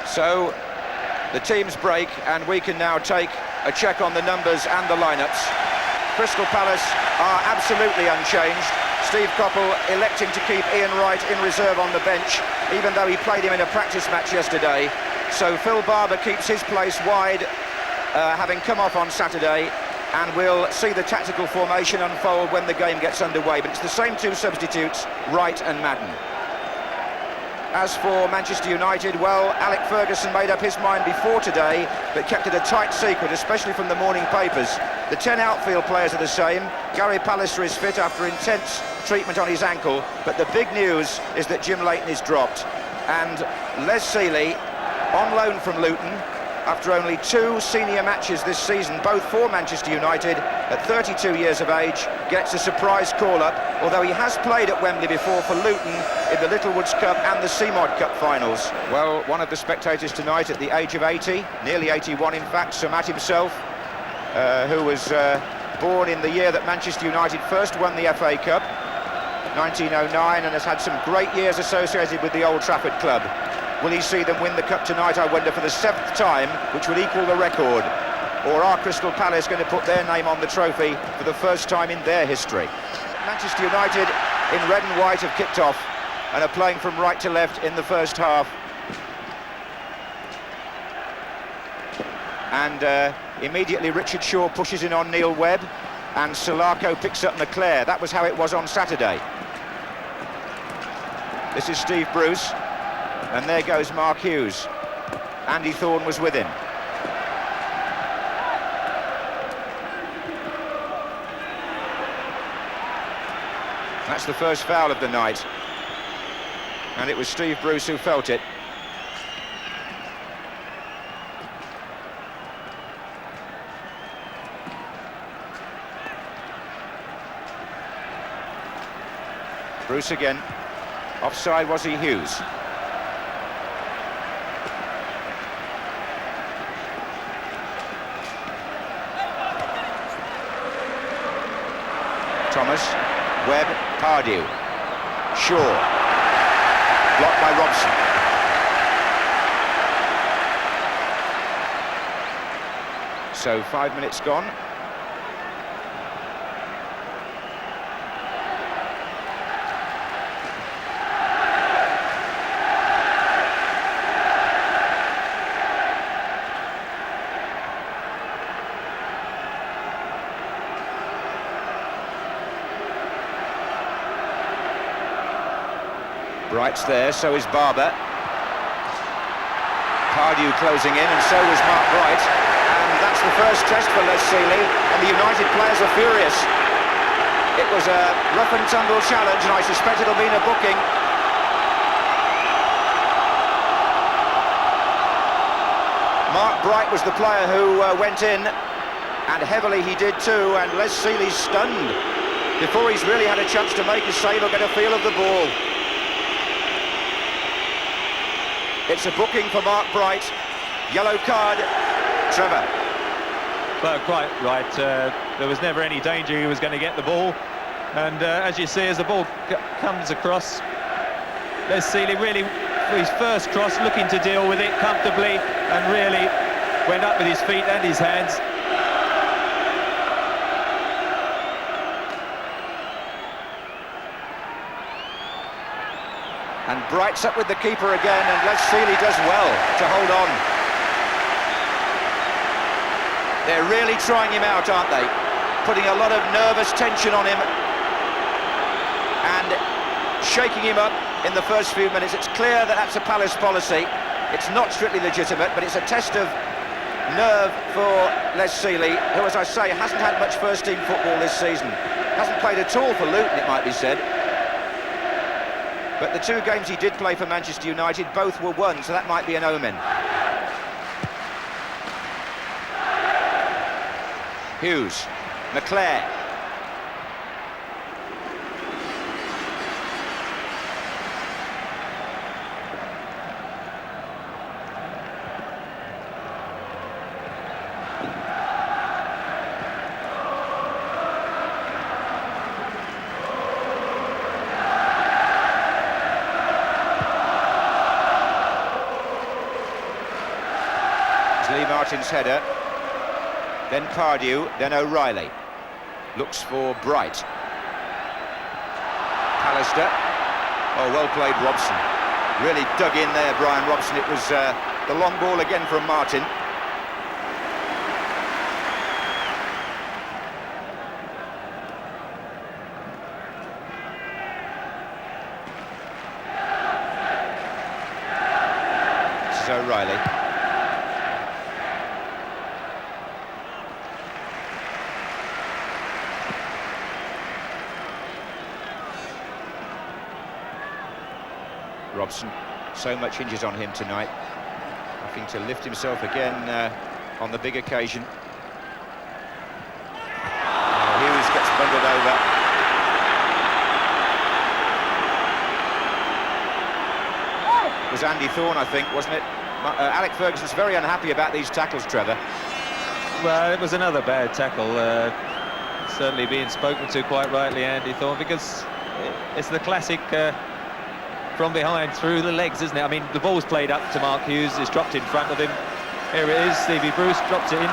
So the teams break and we can now take a check on the numbers and the lineups. Crystal Palace are absolutely unchanged. Steve Coppell electing to keep Ian Wright in reserve on the bench, even though he played him in a practice match yesterday. So Phil Barber keeps his place wide, having come off on Saturday, and we'll see the tactical formation unfold when the game gets underway. But it's the same two substitutes, Wright and Madden. As for Manchester United, well, Alec Ferguson made up his mind before today, but kept it a tight secret, especially from the morning papers. The 10 outfield players are the same. Gary Pallister is fit after intense treatment on his ankle, but the big news is that Jim Leighton is dropped. And Les Sealey, on loan from Luton, after only 2 senior matches this season, both for Manchester United, at 32 years of age, gets a surprise call-up, although he has played at Wembley before for Luton in the Littlewoods Cup and the Seamod Cup finals. Well, one of the spectators tonight at the age of 80, nearly 81 in fact, Sir Matt himself, who was born in the year that Manchester United first won the FA Cup, 1909, and has had some great years associated with the Old Trafford club. Will he see them win the Cup tonight, I wonder, for the 7th time, which would equal the record? Or are Crystal Palace going to put their name on the trophy for the first time in their history? Manchester United in red and white have kicked off and are playing from right to left in the first half. And immediately Richard Shaw pushes in on Neil Webb, and Solako picks up McClare. That was how it was on Saturday. This is Steve Bruce. And there goes Mark Hughes. Andy Thorne was with him. That's the first foul of the night. And it was Steve Bruce who felt it. Bruce again. Offside, was he, Hughes? Thomas, Webb, Pardew, Shaw, blocked by Robson. So 5 minutes gone. Wright's there, so is Barber. Pardew closing in, and so was Mark Wright. And that's the first test for Les Sealey, and the United players are furious. It was a rough and tumble challenge, and I suspect it'll be in a booking. Mark Wright was the player who went in, and heavily he did too, and Les Sealey's stunned before he's really had a chance to make a save or get a feel of the ball. It's a booking for Mark Bright. Yellow card. Trevor. Well, quite right. There was never any danger he was going to get the ball. And as you see, as the ball comes across, Les Sealey really, for his first cross, looking to deal with it comfortably, and really went up with his feet and his hands. And Bright's up with the keeper again, and Les Sealey does well to hold on. They're really trying him out, aren't they? Putting a lot of nervous tension on him and shaking him up in the first few minutes. It's clear that that's a Palace policy. It's not strictly legitimate, but it's a test of nerve for Les Sealey, who, as I say, hasn't had much first-team football this season. Hasn't played at all for Luton, it might be said. But the 2 games he did play for Manchester United, both were won, so that might be an omen. Hughes, McClare. Martin's header. Then Pardew, then O'Reilly. Looks for Bright. Pallister. Oh, well played, Robson. Really dug in there, Brian Robson. It was the long ball again from Martin. This is O'Reilly. Robson, so much hinges on him tonight, having to lift himself again on the big occasion. Hughes gets bundled over. It was Andy Thorne, I think, wasn't it? Alec Ferguson's very unhappy about these tackles, Trevor. Well, it was another bad tackle, certainly being spoken to quite rightly, Andy Thorne, because it's the classic from behind through the legs, isn't it? I mean, the ball's played up to Mark Hughes, it's dropped in front of him. Here it is, Stevie Bruce drops it in.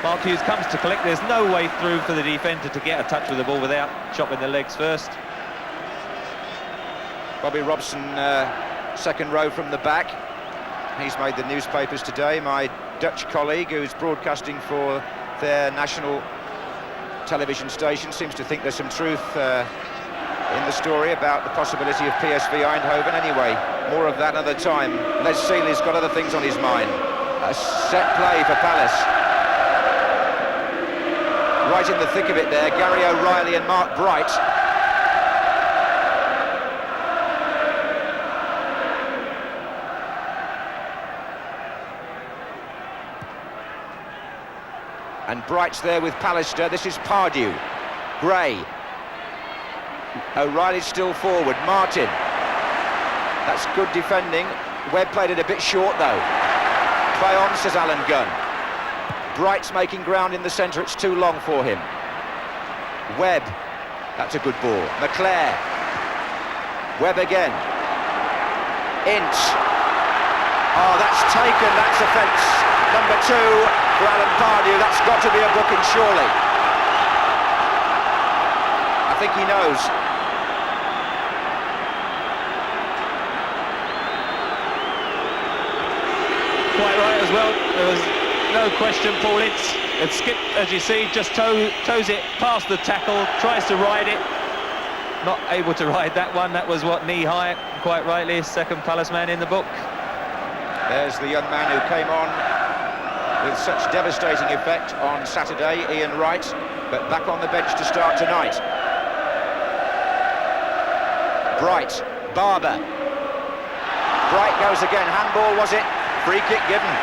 Mark Hughes comes to collect. There's no way through for the defender to get a touch with the ball without chopping the legs first. Bobby Robson, second row from the back. He's made the newspapers today. My Dutch colleague, who's broadcasting for their national television station, seems to think there's some truth in the story about the possibility of PSV Eindhoven. Anyway, more of that another time. Les Sealey's got other things on his mind. A set play for Palace. Right in the thick of it there, Gary O'Reilly and Mark Bright. And Bright's there with Pallister. This is Pardew. Gray. O'Reilly's still forward. Martin. That's good defending. Webb played it a bit short though. Play on, says Alan Gunn. Bright's making ground in the centre. It's too long for him. Webb. That's a good ball. McClare. Webb again. Ince. Oh, that's taken. That's offence number 2 for Alan Pardew. That's got to be a booking, surely. I think he knows. Quite right as well. There was no question. Paul Ince had skipped, as you see, just toes it past the tackle, tries to ride it. Not able to ride that one. That was what, knee high, quite rightly, second Palace man in the book. There's the young man who came on with such devastating effect on Saturday, Ian Wright, but back on the bench to start tonight. Bright, Barber. Bright goes again, handball was it? Free kick given.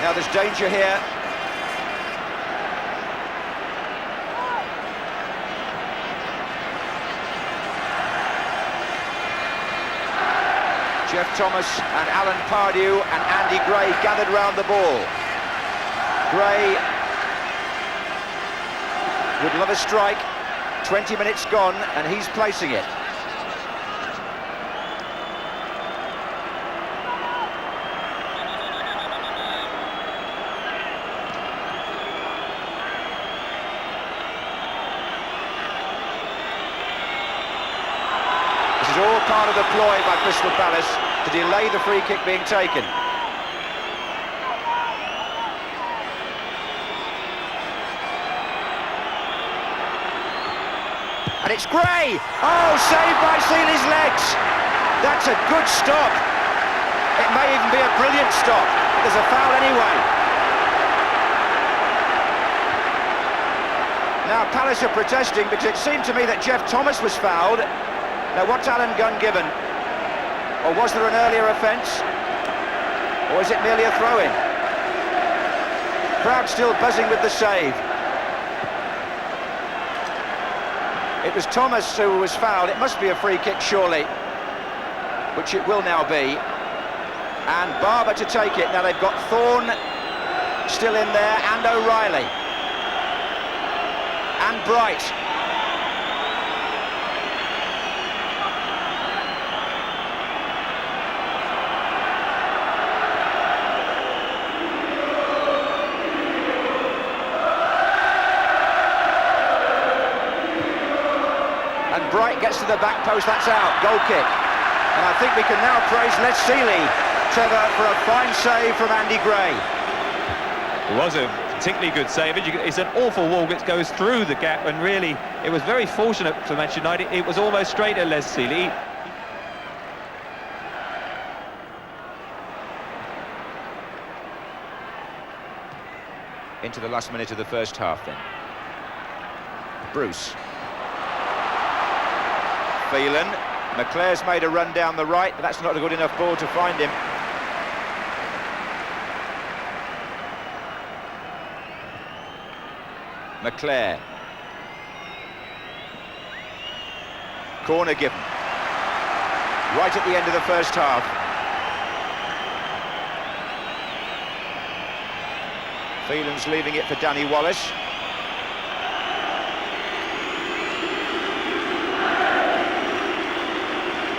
Now there's danger here. Jeff Thomas and Alan Pardew and Andy Gray gathered round the ball. Gray would love a strike. 20 minutes gone and he's placing it. This is all part of the ploy by Crystal Palace to delay the free kick being taken. And it's Gray! Oh, saved by Sealey's legs! That's a good stop. It may even be a brilliant stop. There's a foul anyway. Now Palace are protesting because it seemed to me that Jeff Thomas was fouled. Now what's Alan Gunn given? Or was there an earlier offence? Or is it merely a throw-in? Crowd still buzzing with the save. It was Thomas who was fouled. It must be a free kick, surely, which it will now be. And Barber to take it. Now they've got Thorne still in there, and O'Reilly. And Bright. it gets to the back post, that's out, goal kick. And I think we can now praise Sealey, Trevor, for a fine save from Andy Gray. It was a particularly good save. It's an awful wall that goes through the gap, and really, it was very fortunate for Manchester United. It was almost straight at Sealey. Into the last minute of the first half then. Bruce. Phelan. McClare's made a run down the right, but that's not a good enough ball to find him. McClare. Corner given. Right at the end of the first half. Phelan's leaving it for Danny Wallace.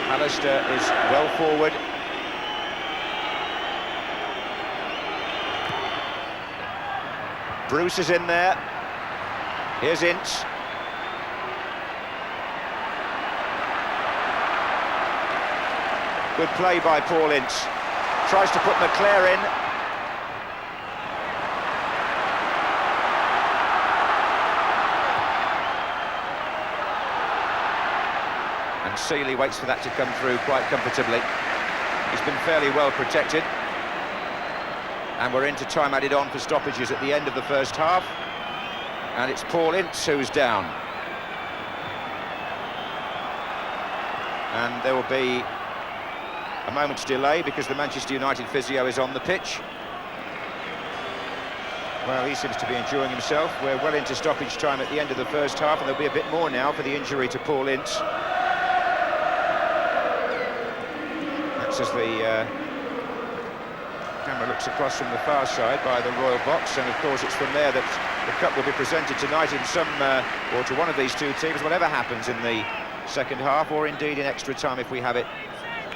Alistair is well forward. Bruce is in there. Here's Ince. Good play by Paul Ince. Tries to put McClare in. And Sealey waits for that to come through quite comfortably. He's been fairly well protected. And we're into time added on for stoppages at the end of the first half. And it's Paul Ince who's down. And there will be a moment's delay because the Manchester United physio is on the pitch. Well, he seems to be enjoying himself. We're well into stoppage time at the end of the first half, and there'll be a bit more now for the injury to Paul Ince. That's as the camera looks across from the far side by the Royal Box, and of course it's from there that the cup will be presented tonight in some, or to one of these two teams, whatever happens in the second half, or indeed in extra time if we have it,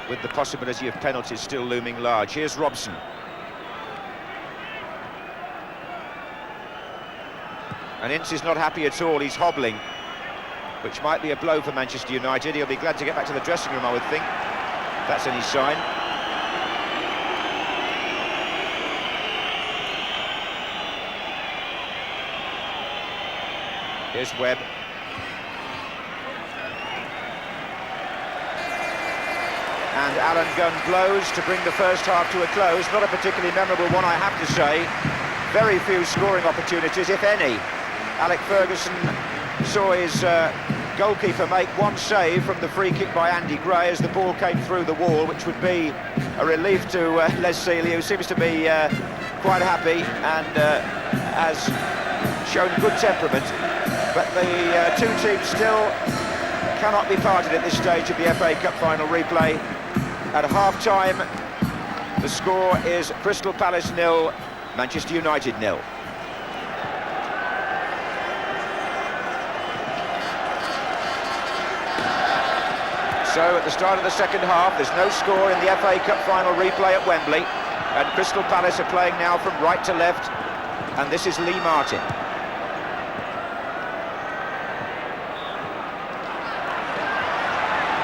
with the possibility of penalties still looming large. Here's Robson. And Ince is not happy at all, he's hobbling, which might be a blow for Manchester United. He'll be glad to get back to the dressing room, I would think. That's any sign. Here's Webb. And Alan Gunn blows to bring the first half to a close. Not a particularly memorable one, I have to say. Very few scoring opportunities, if any. Alec Ferguson saw his goalkeeper make one save from the free kick by Andy Gray as the ball came through the wall, which would be a relief to Sealey, who seems to be quite happy and has shown good temperament. But the two teams still cannot be parted at this stage of the FA Cup final replay. At half-time, the score is Crystal Palace 0, Manchester United 0. So at the start of the second half, there's no score in the FA Cup final replay at Wembley, and Crystal Palace are playing now from right to left, and this is Lee Martin.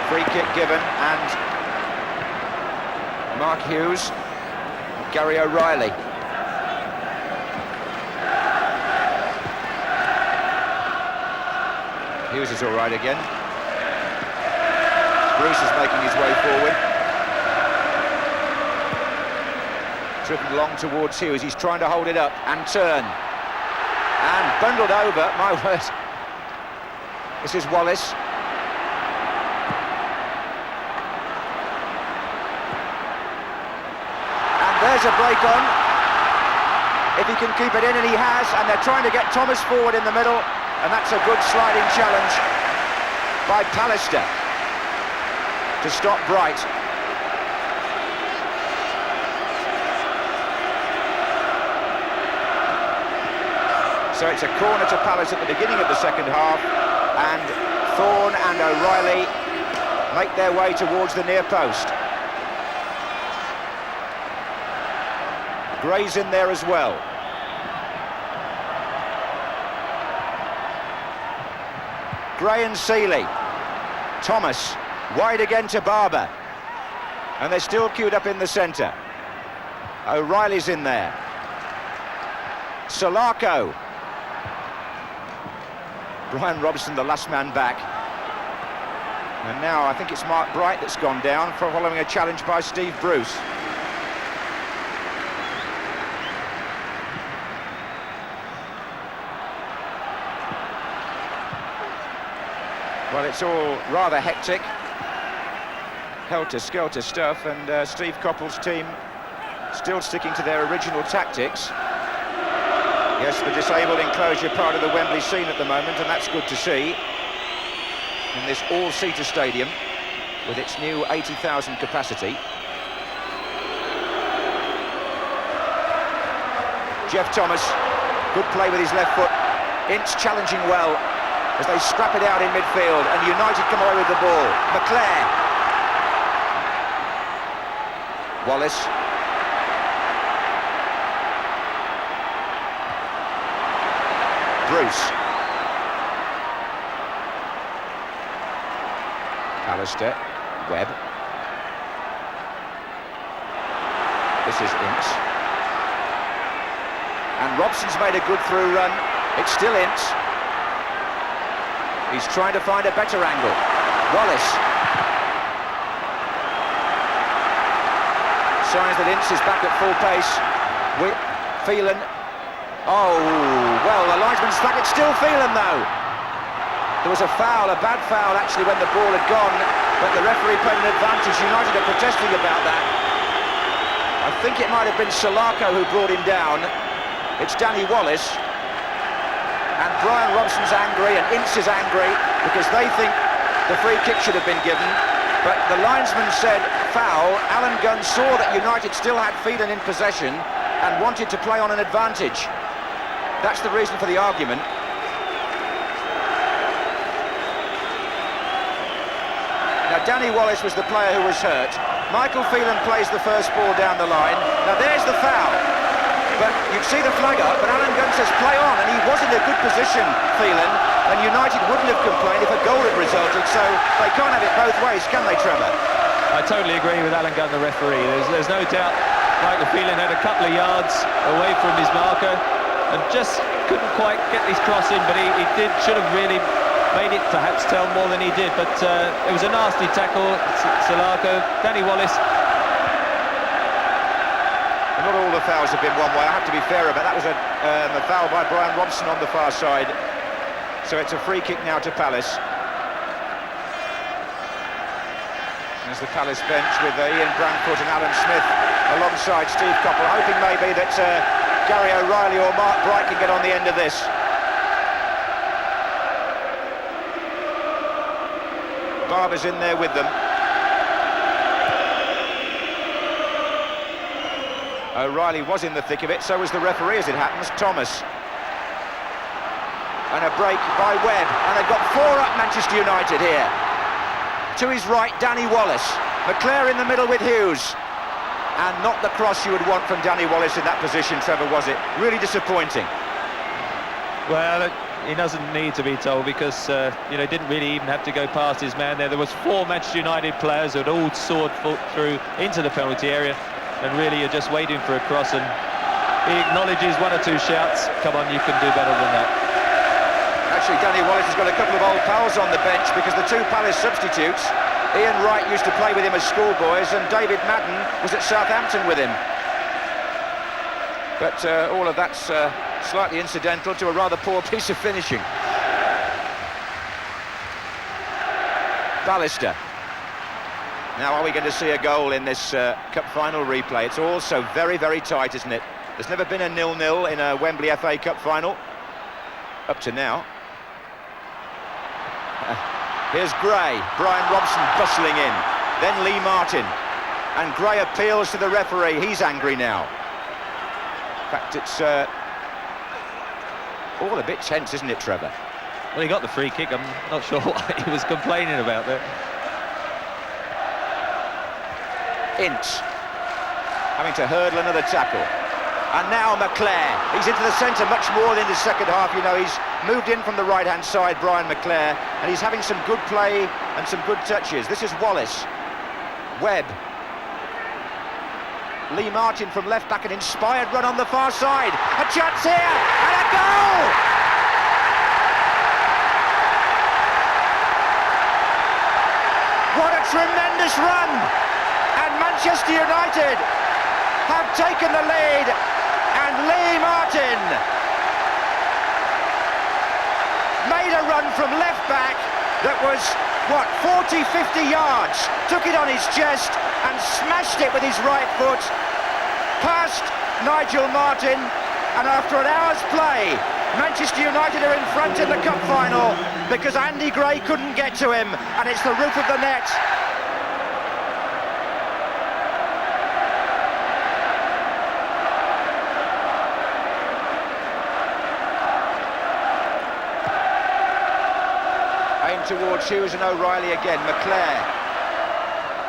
Free kick given, and Mark Hughes, Gary O'Reilly. Hughes is all right again. Bruce is making his way forward. Driven long towards Hughes, he's trying to hold it up and turn. And bundled over, my word. This is Wallace. There's a break on, if he can keep it in, and he has, and they're trying to get Thomas forward in the middle, and that's a good sliding challenge by Pallister to stop Bright. So it's a corner to Palace at the beginning of the second half, and Thorne and O'Reilly make their way towards the near post. Gray's in there as well. Gray and Sealey. Thomas, wide again to Barber. And they're still queued up in the centre. O'Reilly's in there. Solarco. Brian Robson, the last man back. And now I think it's Mark Bright that's gone down for following a challenge by Steve Bruce. Well, it's all rather hectic. Helter-skelter stuff, and Steve Coppell's team still sticking to their original tactics. Yes, the disabled enclosure part of the Wembley scene at the moment, and that's good to see. In this all-seater stadium, with its new 80,000 capacity. Jeff Thomas, good play with his left foot. Ince challenging well as they scrap it out in midfield, and United come away with the ball. McClare. Wallace. Bruce. Alistair. Webb. This is Ince. And Robson's made a good through run. It's still Ince. He's trying to find a better angle. Wallace. Signs that Ince is back at full pace. Phelan. Oh, well, the linesman's flag. It's still Phelan, though. There was a foul, a bad foul, actually, when the ball had gone, but the referee played an advantage. United are protesting about that. I think it might have been Solarco who brought him down. It's Danny Wallace. And Brian Robson's angry and Ince is angry because they think the free kick should have been given. But the linesman said foul. Alan Gunn saw that United still had Phelan in possession and wanted to play on an advantage. That's the reason for the argument. Now, Danny Wallace was the player who was hurt. Michael Phelan plays the first ball down the line. Now, there's the foul. But you see the flag up, but Alan Gunn says play on, and he was in a good position, Phelan, and United wouldn't have complained if a goal had resulted, so they can't have it both ways, can they, Trevor? I totally agree with Alan Gunn, the referee. There's no doubt Michael Phelan had a couple of yards away from his marker and just couldn't quite get this cross in, but he should have really made it perhaps tell more than he did, but it was a nasty tackle. Solarco, Danny Wallace. Not all the fouls have been one way, I have to be fair about that. Was a foul by Brian Robson on the far side. So it's a free kick now to Palace. There's the Palace bench with Ian Branfoot and Alan Smith alongside Steve Coppell, hoping maybe that Gary O'Reilly or Mark Bright can get on the end of this. Barber's in there with them. O'Reilly was in the thick of it, so was the referee as it happens, Thomas. And a break by Webb, and they've got 4 up Manchester United here. To his right, Danny Wallace. McClare in the middle with Hughes. And not the cross you would want from Danny Wallace in that position, Trevor, was it? Really disappointing. Well, he doesn't need to be told because, didn't really even have to go past his man there. There was 4 Manchester United players who had all soared through into the penalty area. And really you're just waiting for a cross, and he acknowledges 1 or 2 shouts. Come on, you can do better than that. Actually, Danny Wallace has got a couple of old pals on the bench because the 2 Palace substitutes, Ian Wright used to play with him as schoolboys, and David Madden was at Southampton with him. But all of that's slightly incidental to a rather poor piece of finishing. Ballister. Now, are we going to see a goal in this Cup final replay? It's all so very, very tight, isn't it? There's never been a 0-0 in a Wembley FA Cup final, up to now. Here's Gray, Brian Robson bustling in, then Lee Martin. And Gray appeals to the referee, he's angry now. In fact, it's all a bit tense, isn't it, Trevor? Well, he got the free kick, I'm not sure what he was complaining about there. Ince having to hurdle another tackle, and now McClare, he's into the centre much more in the second half. You know, he's moved in from the right-hand side, Brian McClare, and he's having some good play and some good touches. This is Wallace. Webb. Lee Martin from left-back, an inspired run on the far side. A chance here, and a goal! What a tremendous run! And Manchester United have taken the lead, and Lee Martin made a run from left-back that was, what, 40, 50 yards, took it on his chest and smashed it with his right foot, past Nigel Martin, and after an hour's play, Manchester United are in front in the cup final because Andy Gray couldn't get to him, and it's the roof of the net. Towards Hughes and O'Reilly again. McClare.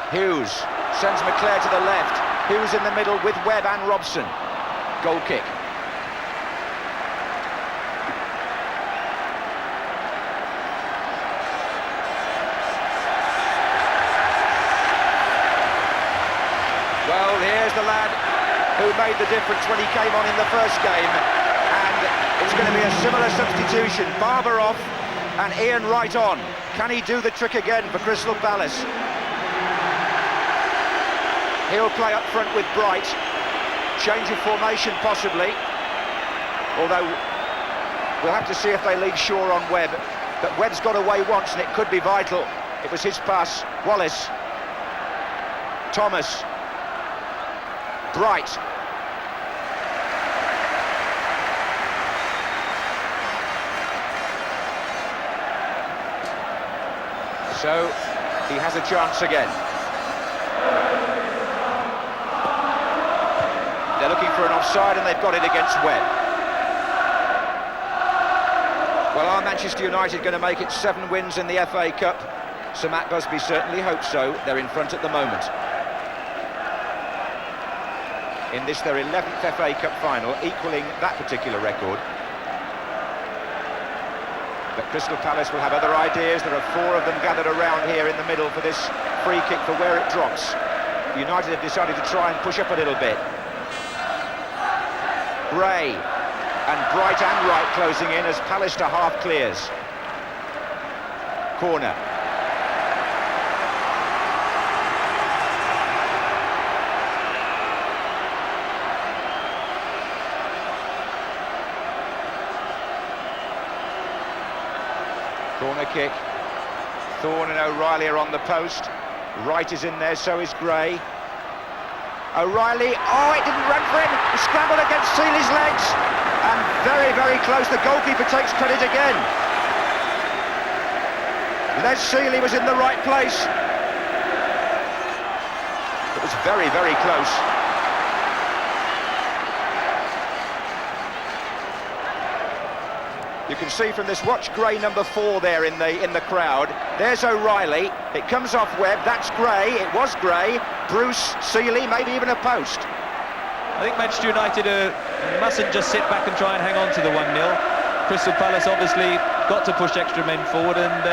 Hughes sends McClare to the left. Hughes in the middle with Webb and Robson. Goal kick. Well, here's the lad who made the difference when he came on in the first game, and it's going to be a similar substitution. Barber off and Ian Wright on. Can he do the trick again for Crystal Palace? He'll play up front with Bright. Change of formation possibly. Although we'll have to see if they leave Shaw on Webb. But Webb's got away once and it could be vital. It was his pass. Wallace. Thomas. Bright. So he has a chance again. They're looking for an offside and they've got it against Webb. Well, are Manchester United going to make it 7 wins in the FA Cup? Sir Matt Busby certainly hopes so. They're in front at the moment. In this, their 11th FA Cup final, equaling that particular record. But Crystal Palace will have other ideas. There are 4 of them gathered around here in the middle for this free kick for where it drops. United have decided to try and push up a little bit. Gray and Bright and Wright closing in as Palace to half clears. Corner. Corner kick. Thorne and O'Reilly are on the post. Wright is in there, so is Gray. O'Reilly, oh, it didn't run for him. He scrambled against Sealey's legs. And very, very close. The goalkeeper takes credit again. Les Sealey was in the right place. It was very, very close. You can see from this, watch Gray number 4 there in the crowd. There's O'Reilly. It comes off Webb. That's Gray. It was Gray. Bruce, Sealey, maybe even a post. I think Manchester United mustn't just sit back and try and hang on to the 1-0. Crystal Palace obviously got to push extra men forward, and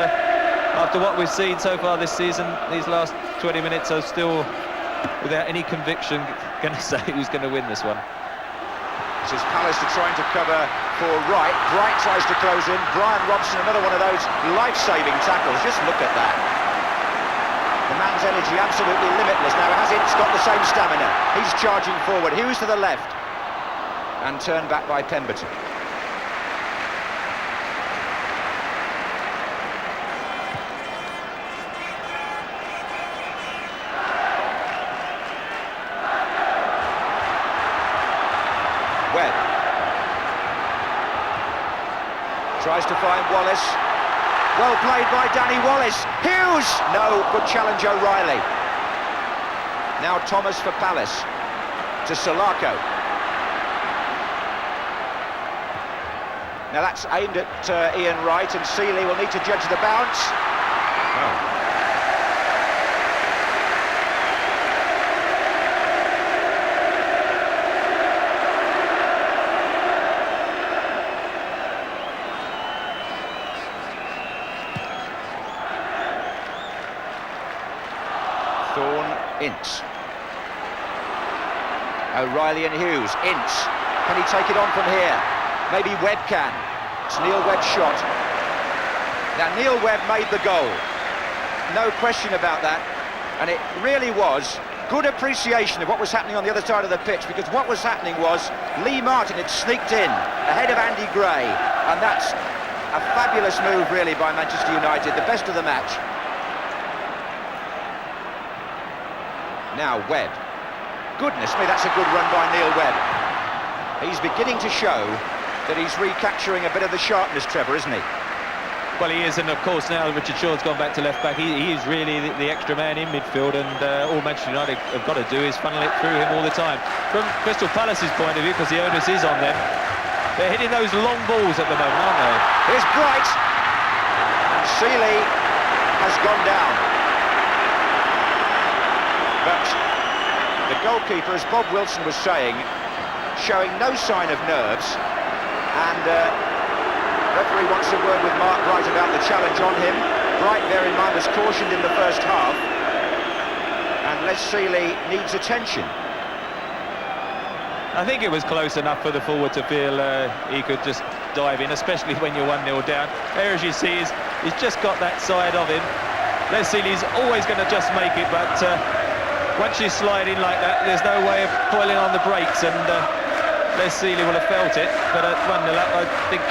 after what we've seen so far this season, these last 20 minutes are still, without any conviction, going to say who's going to win this one. This is Palace trying to cover for Wright. Bright tries to close in. Brian Robson, another one of those life-saving tackles. Just look at that. The man's energy absolutely limitless. Now, has it got the same stamina? He's charging forward. Hughes to the left. And turned back by Pemberton. Webb tries to find Wallace. Well played by Danny Wallace. Hughes! No, good challenge O'Reilly. Now Thomas for Palace. To Solako. Now that's aimed at Ian Wright, and Sealey will need to judge the bounce. Oh. Ince. O'Reilly and Hughes. Ince. Can he take it on from here? Maybe Webb can. It's Neil Webb's shot. Now, Neil Webb made the goal. No question about that. And it really was good appreciation of what was happening on the other side of the pitch, because what was happening was Lee Martin had sneaked in ahead of Andy Gray, and that's a fabulous move really by Manchester United, the best of the match. Now Webb. Goodness me, that's a good run by Neil Webb. He's beginning to show that he's recapturing a bit of the sharpness, Trevor, isn't he? Well, he is, and of course now Richard Shaw's gone back to left-back. He is really the extra man in midfield, and all Manchester United have got to do is funnel it through him all the time. From Crystal Palace's point of view, because the onus is on them, they're hitting those long balls at the moment, aren't they? Here's Bright, and Sealey has gone down. But the goalkeeper, as Bob Wilson was saying, showing no sign of nerves, and referee wants a word with Mark Bright about the challenge on him. Bright, bear in mind, was cautioned in the first half, and Les Sealey needs attention. I think it was close enough for the forward to feel he could just dive in, especially when you're 1-0 down. There, as you see, he's just got that side of him. Les Sealey's always going to just make it, but once you slide in like that, there's no way of pulling on the brakes, and Les Sealey will have felt it. But at 1-0 up, I think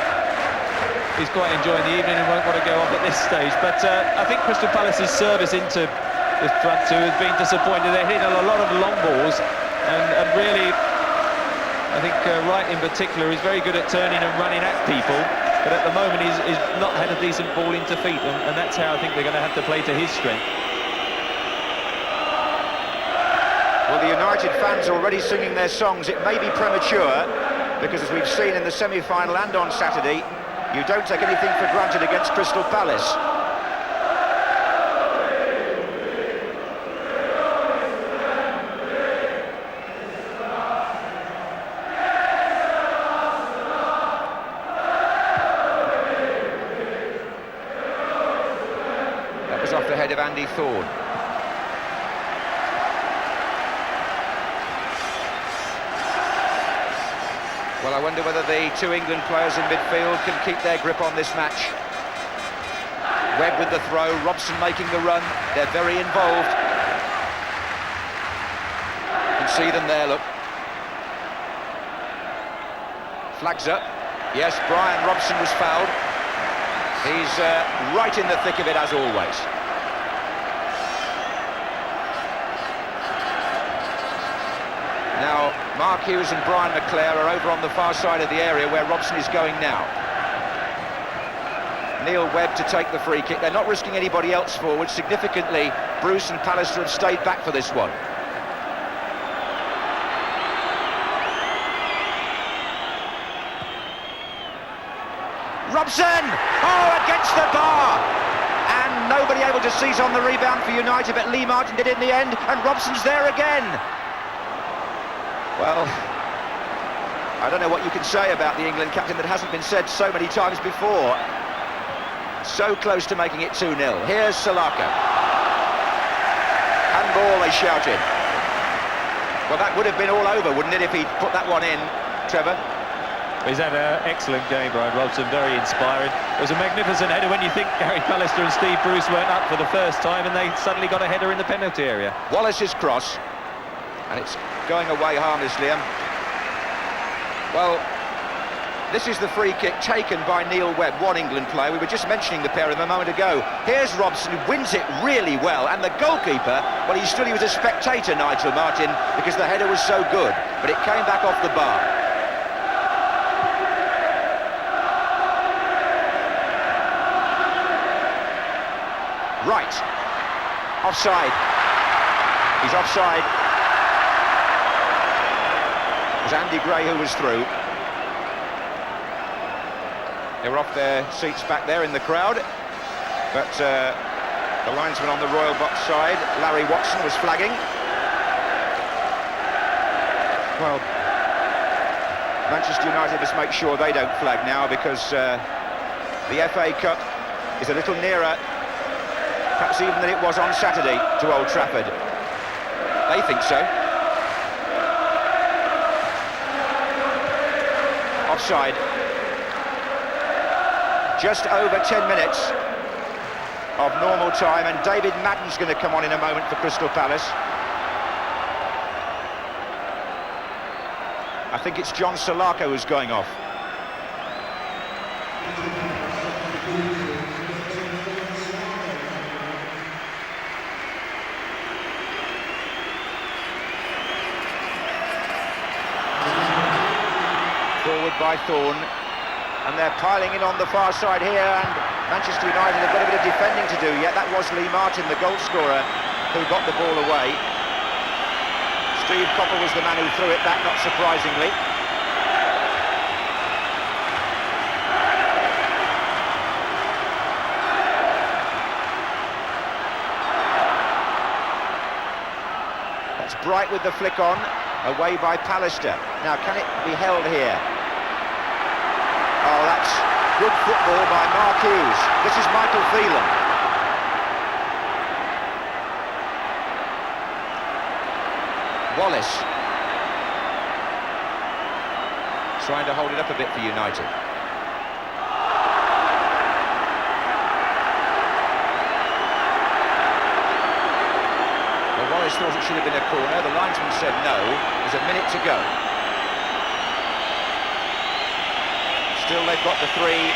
he's quite enjoying the evening and won't want to go off at this stage. But I think Crystal Palace's service into the front two has been disappointed. They're hitting a lot of long balls, and really, I think Wright in particular is very good at turning and running at people, but at the moment he's not had a decent ball into feet, and that's how I think they're going to have to play to his strength. Well, the United fans are already singing their songs. It may be premature, because as we've seen in the semi-final and on Saturday, you don't take anything for granted against Crystal Palace. That was off the head of Andy Thorne. Well, I wonder whether the two England players in midfield can keep their grip on this match. Webb with the throw, Robson making the run. They're very involved. You can see them there, look. Flags up. Yes, Brian Robson was fouled. He's right in the thick of it, as always. Now, Mark Hughes and Brian McClare are over on the far side of the area where Robson is going now. Neil Webb to take the free kick. They're not risking anybody else forward. Significantly, Bruce and Pallister have stayed back for this one. Robson! Oh, against the bar! And nobody able to seize on the rebound for United, but Lee Martin did in the end, and Robson's there again. Well, I don't know what you can say about the England captain that hasn't been said so many times before. So close to making it 2-0. Here's Salaka. Handball, they shouted. Well, that would have been all over, wouldn't it, if he'd put that one in, Trevor? He's had an excellent game, Brian Robson, very inspiring. It was a magnificent header when you think Gary Pallister and Steve Bruce weren't up for the first time, and they suddenly got a header in the penalty area. Wallace's cross, and it's going away harmlessly. Well, this is the free kick taken by Neil Webb, one England player. We were just mentioning the pair of them a moment ago. Here's Robson, who wins it really well, and the goalkeeper, well, he was a spectator, Nigel Martin, because the header was so good, but it came back off the bar. Right, offside. He's offside. It was Andy Gray who was through. They were off their seats back there in the crowd, but the linesman on the Royal Box side, Larry Watson, was flagging. Well, Manchester United must make sure they don't flag now, because the FA Cup is a little nearer, perhaps even than it was on Saturday, to Old Trafford. They think so. Offside. Just over 10 minutes of normal time, and David Madden's going to come on in a moment for Crystal Palace. I think it's John Salako who's going off. Forward by Thorne, and they're piling in on the far side here, and Manchester United have got a bit of defending to do yet. That was Lee Martin, the goal scorer, who got the ball away. Steve Coppell was the man who threw it back, not surprisingly. That's Bright with the flick on, away by Pallister. Now, can it be held here? Oh, that's good football by Mark Hughes. This is Michael Phelan. Wallace trying to hold it up a bit for United. Well, Wallace thought it should have been a corner. The linesman said no. There's a minute to go. Still, they've got the three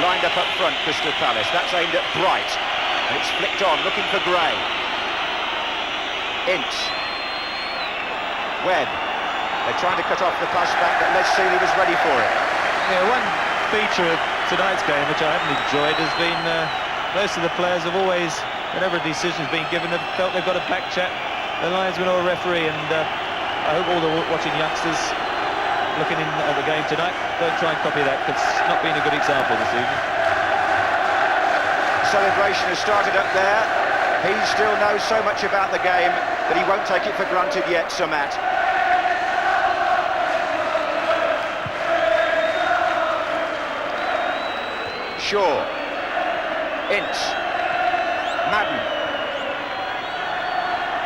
lined up front, Crystal Palace. That's aimed at Bright, and it's flicked on, looking for Gray. Ince. Webb. They're trying to cut off the pass back, but Sealey was ready for it. Yeah, one feature of tonight's game, which I haven't enjoyed, has been most of the players have always, whenever a decision's been given, have felt they've got to back check the linesman or a referee, and I hope all the watching youngsters looking in at the game tonight don't try and copy that, because it's not been a good example this evening. Celebration has started up there. He still knows so much about the game that he won't take it for granted yet, Sir Matt. Shaw. Ince. Madden.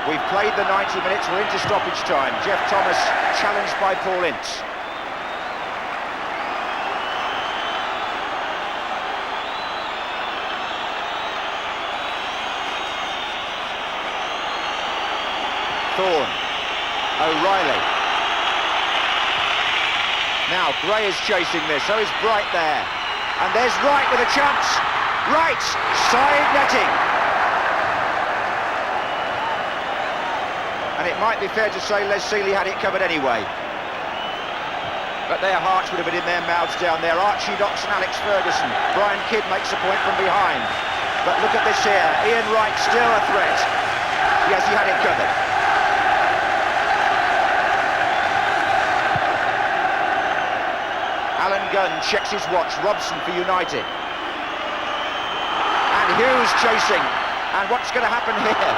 We've played the 90 minutes, we're into stoppage time. Jeff Thomas challenged by Paul Ince. Thorne. O'Reilly. Now Gray is chasing this, so is Bright there. And there's Wright with a chance. Wright, side netting. And it might be fair to say Les Sealey had it covered anyway. But their hearts would have been in their mouths down there. Archie Docks and Alex Ferguson. Brian Kidd makes a point from behind. But look at this here. Ian Wright still a threat. Yes, he had it covered. Alan Gunn checks his watch. Robson for United. And Hughes chasing. And what's going to happen here?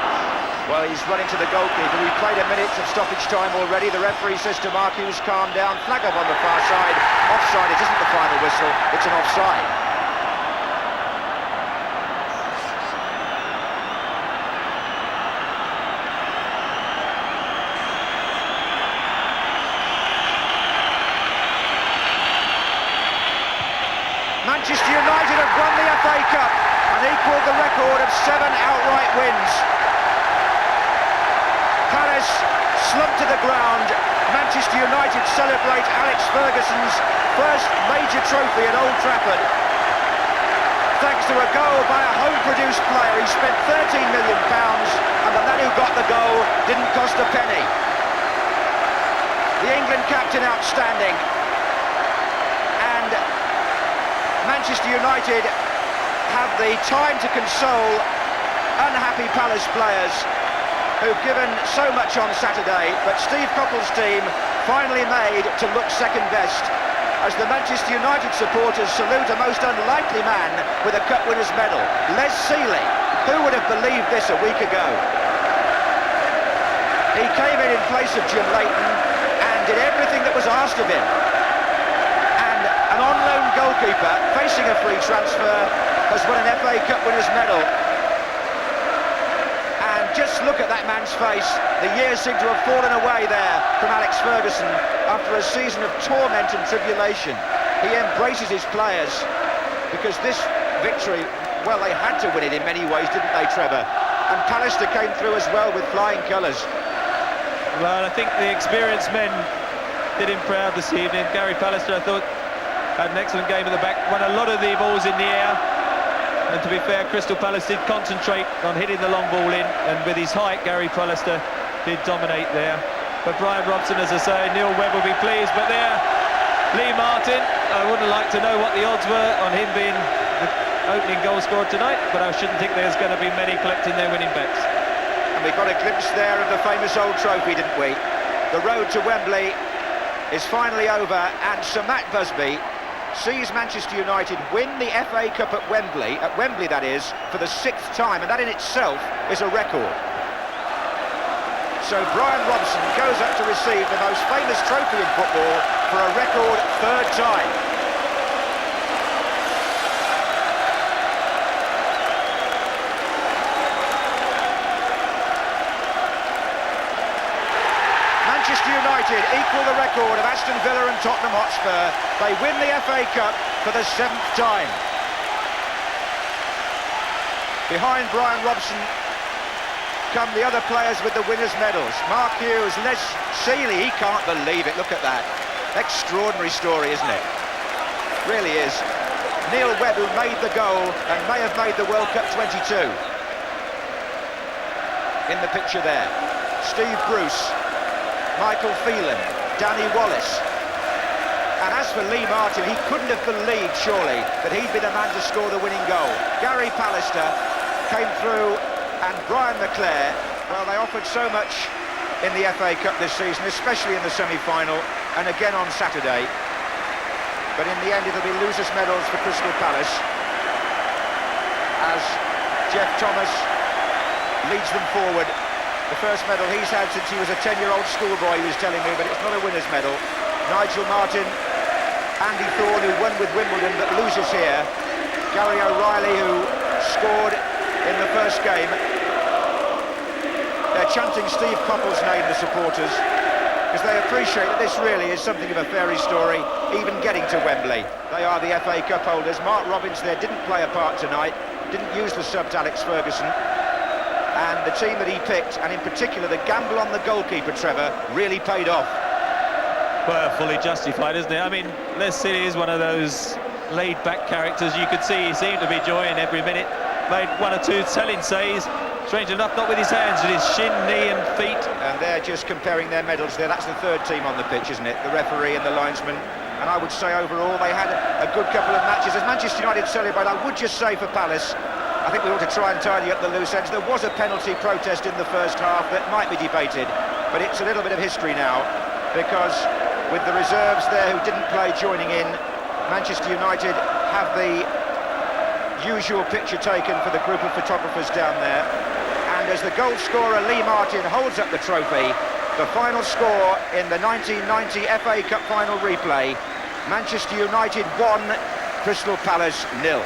Well, he's running to the goalkeeper. We've played a minute of stoppage time already. The referee says to Mark Hughes, calm down. Flag up on the far side. Offside. It isn't the final whistle. It's an offside. Manchester United have won the FA Cup and equalled the record of 7 outright wins. Palace slumped to the ground. Manchester United celebrate Alex Ferguson's first major trophy at Old Trafford. Thanks to a goal by a home-produced player. He spent £13 million and the lad who got the goal didn't cost a penny. The England captain outstanding. And Manchester United have the time to console unhappy Palace players who've given so much on Saturday, but Steve Coppell's team finally made to look second best as the Manchester United supporters salute a most unlikely man with a Cup Winners' Medal, Les Sealey. Who would have believed this a week ago? He came in place of Jim Leighton and did everything that was asked of him. An on-loan goalkeeper facing a free transfer has won an FA Cup Winners' Medal. And just look at that man's face. The years seem to have fallen away there from Alex Ferguson after a season of torment and tribulation. He embraces his players because this victory, well, they had to win it in many ways, didn't they, Trevor? And Pallister came through as well with flying colours. Well, I think the experienced men did him proud this evening. Gary Pallister, I thought, had an excellent game at the back, won a lot of the balls in the air. And to be fair, Crystal Palace did concentrate on hitting the long ball in, and with his height, Gary Pallister did dominate there. But Brian Robson, as I say, Neil Webb will be pleased. But there, Lee Martin, I wouldn't like to know what the odds were on him being the opening goal scorer tonight, but I shouldn't think there's going to be many collecting their winning bets. And we got a glimpse there of the famous old trophy, didn't we? The road to Wembley is finally over, and Sir Matt Busby sees Manchester United win the FA Cup at Wembley that is, for the 6th time, and that in itself is a record. So Brian Robson goes up to receive the most famous trophy in football for a record 3rd time. Manchester United equal the record of Aston Villa and Tottenham Hotspur. They win the FA Cup for the 7th time. Behind Brian Robson come the other players with the winners' medals. Mark Hughes, Sealey, he can't believe it, look at that. Extraordinary story, isn't it? Really is. Neil Webb, who made the goal and may have made the World Cup 22. In the picture there. Steve Bruce, Michael Phelan, Danny Wallace. And as for Lee Martin, he couldn't have believed, surely, that he'd be the man to score the winning goal. Gary Pallister came through, and Brian McClare, well, they offered so much in the FA Cup this season, especially in the semi-final, and again on Saturday. But in the end, it'll be losers' medals for Crystal Palace, as Jeff Thomas leads them forward. The first medal he's had since he was a 10-year-old schoolboy, he was telling me, but it's not a winner's medal. Nigel Martin, Andy Thorne, who won with Wimbledon but loses here. Gary O'Reilly, who scored in the first game. They're chanting Steve Coppell's name, the supporters, because they appreciate that this really is something of a fairy story, even getting to Wembley. They are the FA Cup holders. Mark Robins there didn't play a part tonight, didn't use the sub to Alex Ferguson. And the team that he picked, and in particular the gamble on the goalkeeper, Trevor, really paid off. Well, fully justified, isn't it? I mean, Les Sealey is one of those laid-back characters. You could see he seemed to be enjoying every minute. Made 1 or 2 telling saves. Strange enough, not with his hands, with his shin, knee and feet. And they're just comparing their medals there. That's the 3rd team on the pitch, isn't it? The referee and the linesman. And I would say overall they had a good couple of matches. As Manchester United celebrate, I would just say for Palace, I think we ought to try and tidy up the loose ends. There was a penalty protest in the first half that might be debated, but it's a little bit of history now, because with the reserves there who didn't play joining in, Manchester United have the usual picture taken for the group of photographers down there. And as the goal scorer Lee Martin holds up the trophy, the final score in the 1990 FA Cup final replay, Manchester United 1, Crystal Palace 0.